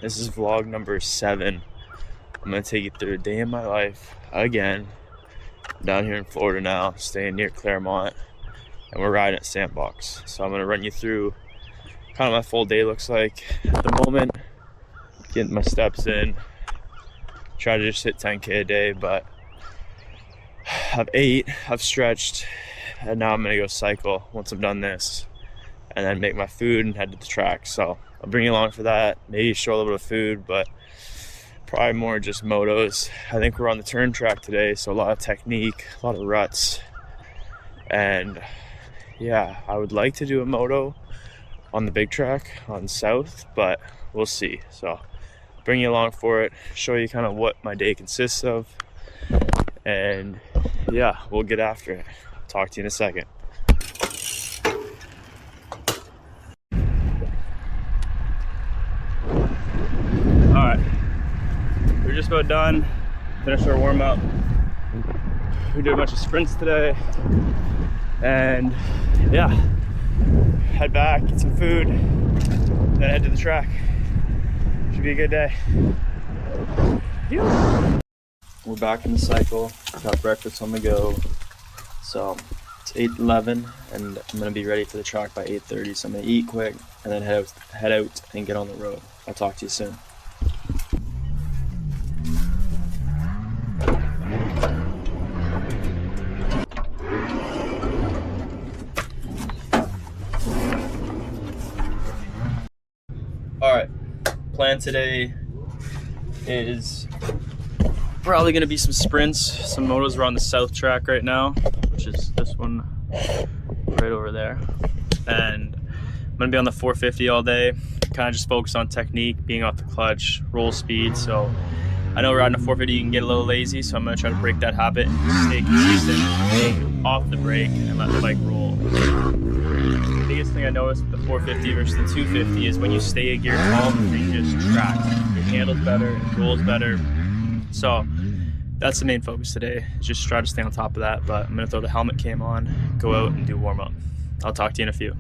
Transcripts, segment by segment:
This is vlog number 7. I'm gonna take you through a day in my life again. I'm down here in Florida now, staying near Claremont, and we're riding at SANDBOX. So I'm gonna run you through kind of my full day looks like at the moment, getting my steps in, try to just hit 10K a day, but I've ate, I've stretched, and now I'm gonna go cycle once I'm done this, and then make my food and head to the track. So I'll bring you along for that, maybe show a little bit of food, but probably more just motos. I think we're on the turn track today, so a lot of technique, a lot of ruts, and yeah, I would like to do a moto on the big track on South, but we'll see. So bring you along for it, show you kind of what my day consists of, and yeah, we'll get after it. Talk to you in a second. All right, we're just about done. Finished our warm-up. We did a bunch of sprints today, and yeah, head back, get some food, then head to the track. Should be a good day. We're back in the cycle, got breakfast on the go. So it's 8:11 and I'm gonna be ready for the track by 8:30. So I'm gonna eat quick and then head out and get on the road. I'll talk to you soon. All right, plan today is probably gonna be some sprints, some motos. We're on the South track right now, which is this one right over there. And I'm gonna be on the 450 all day, kind of just focus on technique, being off the clutch, roll speed. So I know riding a 450 you can get a little lazy, so I'm gonna try to break that habit and just stay consistent, off the brake, and let the bike roll. The biggest thing I noticed with the 450 versus the 250 is when you stay a gear calm, the thing just tracks. It handles better, it rolls better. So that's the main focus today, just try to stay on top of that. But I'm gonna throw the helmet cam on, go out and do warm up. I'll talk to you in a few.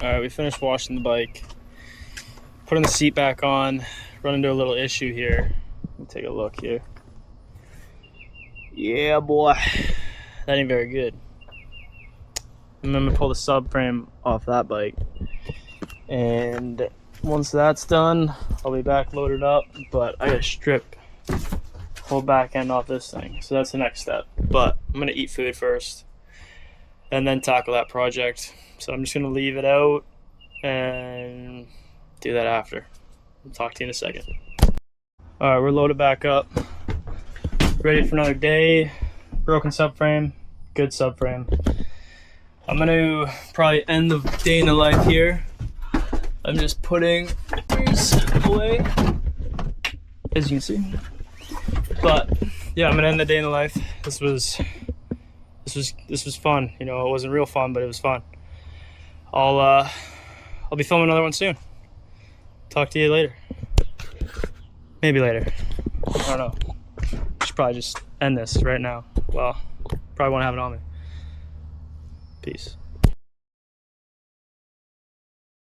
All right, we finished washing the bike, putting the seat back on, run into a little issue here. Let me take a look here. Yeah, boy, that ain't very good. I'm gonna pull the subframe off that bike, and once that's done, I'll be back loaded up, but I gotta strip the whole back end off this thing, so that's the next step. But I'm gonna eat food first and then tackle that project. So I'm just gonna leave it out and do that after. I'll talk to you in a second. All right, we're loaded back up, ready for another day. Broken subframe, good subframe. I'm gonna probably end the day in the life here. I'm just putting these away, as you can see. But yeah, I'm gonna end the day in the life. This was fun. You know, it wasn't real fun, but it was fun. I'll be filming another one soon. Talk to you later. Maybe later. I don't know. I should probably just end this right now. Well, probably won't have it on me. Peace.